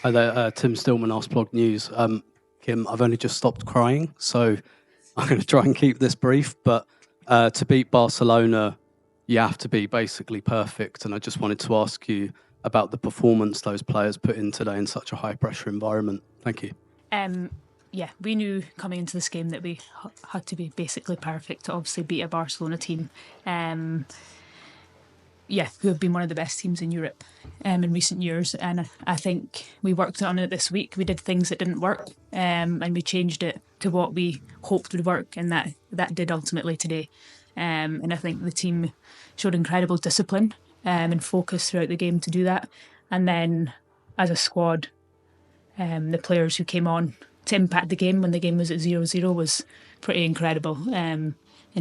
Hi there, Tim Stillman, Askblog News. Kim, I've only just stopped crying, so I'm going to try and keep this brief. But to beat Barcelona, you have to be basically perfect. And I just wanted to ask you about the performance those players put in today in such a high-pressure environment. Thank you. Yeah, we knew coming into this game that we had to be basically perfect to obviously beat a Barcelona team. Who have been one of the best teams in Europe in recent years. And I think we worked on it this week. We did things that didn't work and we changed it to what we hoped would work, and that did ultimately today. And I think the team showed incredible discipline and focus throughout the game to do that. And then as a squad, the players who came on to impact the game when the game was at 0-0 was pretty incredible. And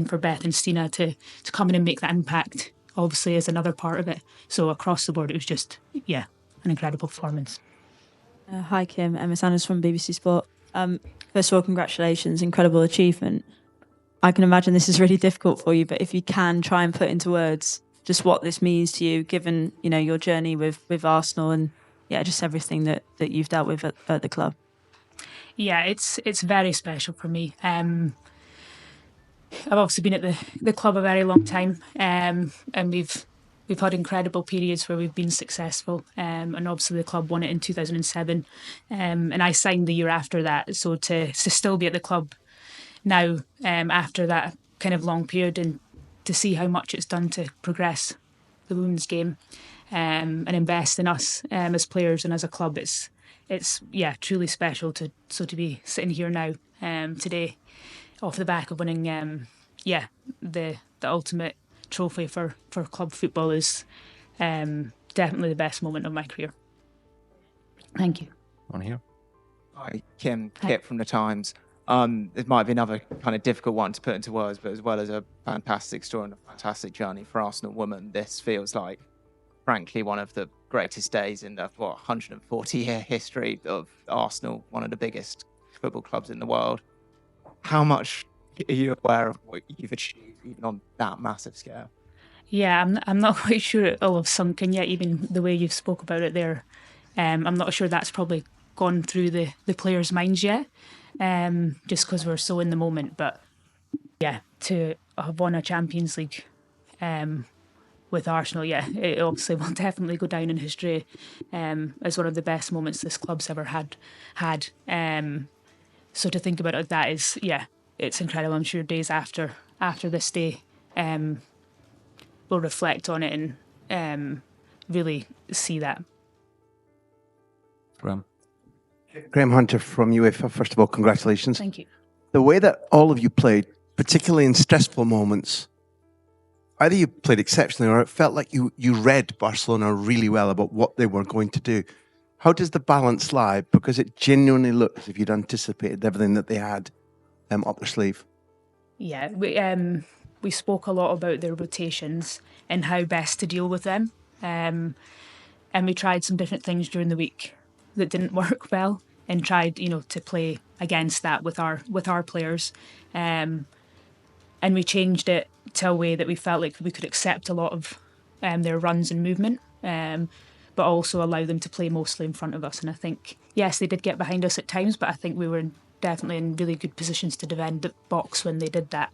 for Beth and Stina to come in and make that impact obviously is another part of it. So across the board, it was just, an incredible performance. Hi Kim, Emma Sanders from BBC Sport. First of all, congratulations, incredible achievement. I can imagine this is really difficult for you, but if you can try and put into words just what this means to you, given your journey with Arsenal and just everything that you've dealt with at the club. Yeah, it's very special for me. I've obviously been at the club a very long time, and we've had incredible periods where we've been successful, and obviously the club won it in 2007, and I signed the year after that. So to still be at the club now, after that kind of long period, and to see how much it's done to progress the women's game and invest in us as players and as a club, it's truly special to be sitting here now today, off the back of winning, the ultimate trophy for club football is definitely the best moment of my career. Thank you. On here. Hi, Kim, Kit from The Times. It might be another kind of difficult one to put into words, but as well as a fantastic story and a fantastic journey for Arsenal women, this feels like, frankly, one of the greatest days in the 140-year history of Arsenal, one of the biggest football clubs in the world. How much are you aware of what you've achieved, even on that massive scale? Yeah, I'm not quite sure it'll have sunk in yet, even the way you've spoke about it there. I'm not sure that's probably gone through the players' minds yet, just because we're so in the moment. But yeah, to have won a Champions League with Arsenal, it obviously will definitely go down in history as one of the best moments this club's ever had. So to think about it like that is, it's incredible. I'm sure days after this day, we'll reflect on it and really see that. Graham Hunter from UEFA. First of all, congratulations. Thank you. The way that all of you played, particularly in stressful moments, either you played exceptionally or it felt like you read Barcelona really well about what they were going to do. How does the balance lie? Because it genuinely looked as if you'd anticipated everything that they had up their sleeve. Yeah, we spoke a lot about their rotations and how best to deal with them. And we tried some different things during the week that didn't work well, and tried, to play against that with our players. And we changed it to a way that we felt like we could accept a lot of their runs and movement, but also allow them to play mostly in front of us. And I think, yes, they did get behind us at times, but I think we were definitely in really good positions to defend the box when they did that,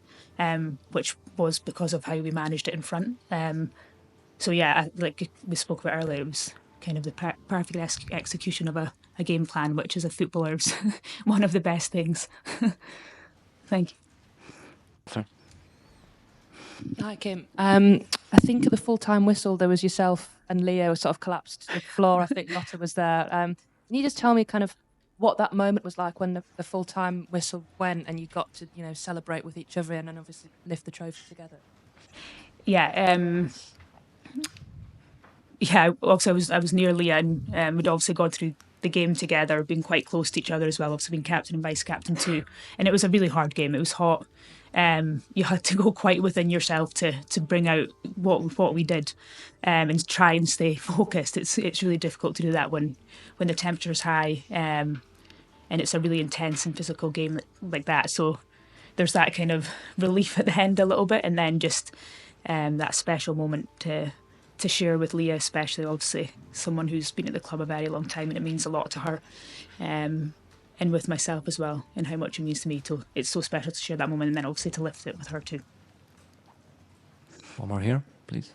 which was because of how we managed it in front. Like we spoke about earlier, it was kind of the perfect execution of a game plan, which as a footballer is one of the best things. Thank you. Sorry. Hi, Kim. I think at the full-time whistle, there was yourself and Leah sort of collapsed to the floor. I think Lotta was there. Can you just tell me kind of what that moment was like when the full-time whistle went and you got to, celebrate with each other and then obviously lift the trophy together? Yeah. Obviously I was near Leah, and we'd obviously gone through the game together, been quite close to each other as well, obviously being captain and vice-captain too. And it was a really hard game. It was hot. You had to go quite within yourself to bring out what we did, and try and stay focused. It's really difficult to do that when the temperature's high, and it's a really intense and physical game like that. So there's that kind of relief at the end a little bit, and then just that special moment to to share with Leah, especially, obviously, someone who's been at the club a very long time, and it means a lot to her. And with myself as well, and how much it means to me. So it's so special to share that moment, and then obviously to lift it with her too. One more here, please.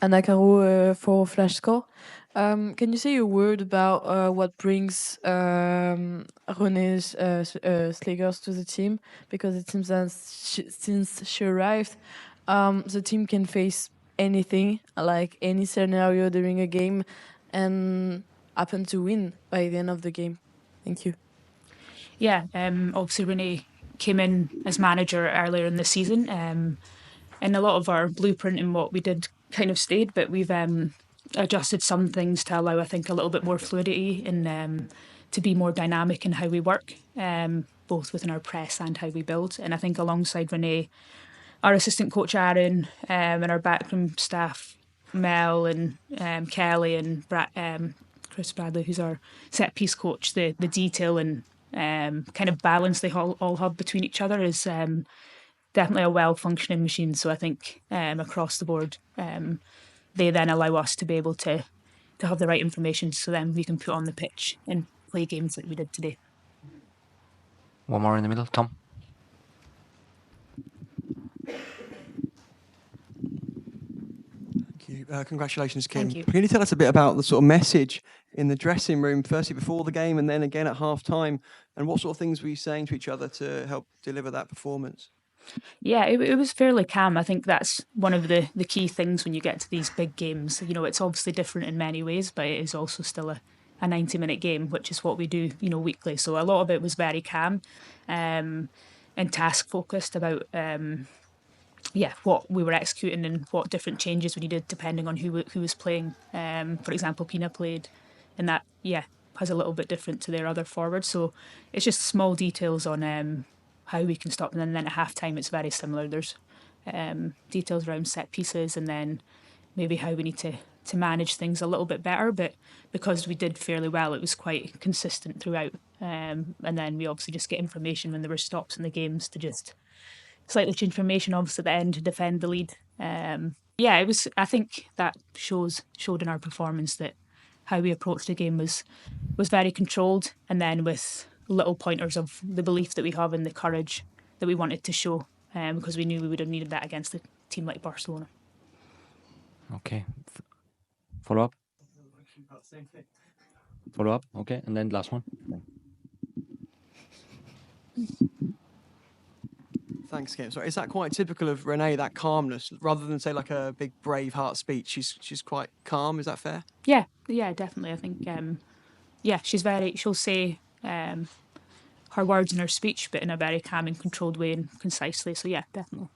Anna Caro for Flash Score. Can you say a word about what brings René's Sligers to the team? Because it seems that since she arrived, the team can face anything, like any scenario during a game, and happen to win by the end of the game. Thank you. Yeah, obviously Renee came in as manager earlier in the season, and a lot of our blueprint and what we did kind of stayed, but we've adjusted some things to allow, I think, a little bit more fluidity and to be more dynamic in how we work, both within our press and how we build. And I think alongside Renee, our assistant coach Aaron, and our backroom staff Mel and Kelly and Chris Bradley, who's our set piece coach, the detail and kind of balance they all have between each other is definitely a well-functioning machine. So I think across the board, they then allow us to be able to have the right information, so then we can put on the pitch and play games like we did today. One more in the middle, Tom. Congratulations, Kim. Thank you. Can you tell us a bit about the sort of message in the dressing room, firstly before the game and then again at half time, and what sort of things were you saying to each other to help deliver that performance? Yeah, it was fairly calm. I think that's one of the key things when you get to these big games. You know, it's obviously different in many ways, but it is also still a 90-minute game, which is what we do, you know, weekly. So a lot of it was very calm and task focused about what we were executing and what different changes we needed depending on who was playing. For example, Pina played, and that has a little bit different to their other forwards. So it's just small details on how we can stop them. And then at halftime, it's very similar. There's details around set pieces, and then maybe how we need to manage things a little bit better. But because we did fairly well, it was quite consistent throughout. And then we obviously just get information when there were stops in the games to just slightly change formation, obviously at the end to defend the lead. It was. I think that showed in our performance that how we approached the game was very controlled, and then with little pointers of the belief that we have and the courage that we wanted to show, because we knew we would have needed that against a team like Barcelona. Okay. Follow up? Follow up, okay. And then last one. Thanks, Kim. So is that quite typical of Renee, that calmness, rather than say like a big Braveheart speech? She's quite calm. Is that fair? Yeah, definitely. I think she'll say her words in her speech, but in a very calm and controlled way and concisely. So yeah, definitely.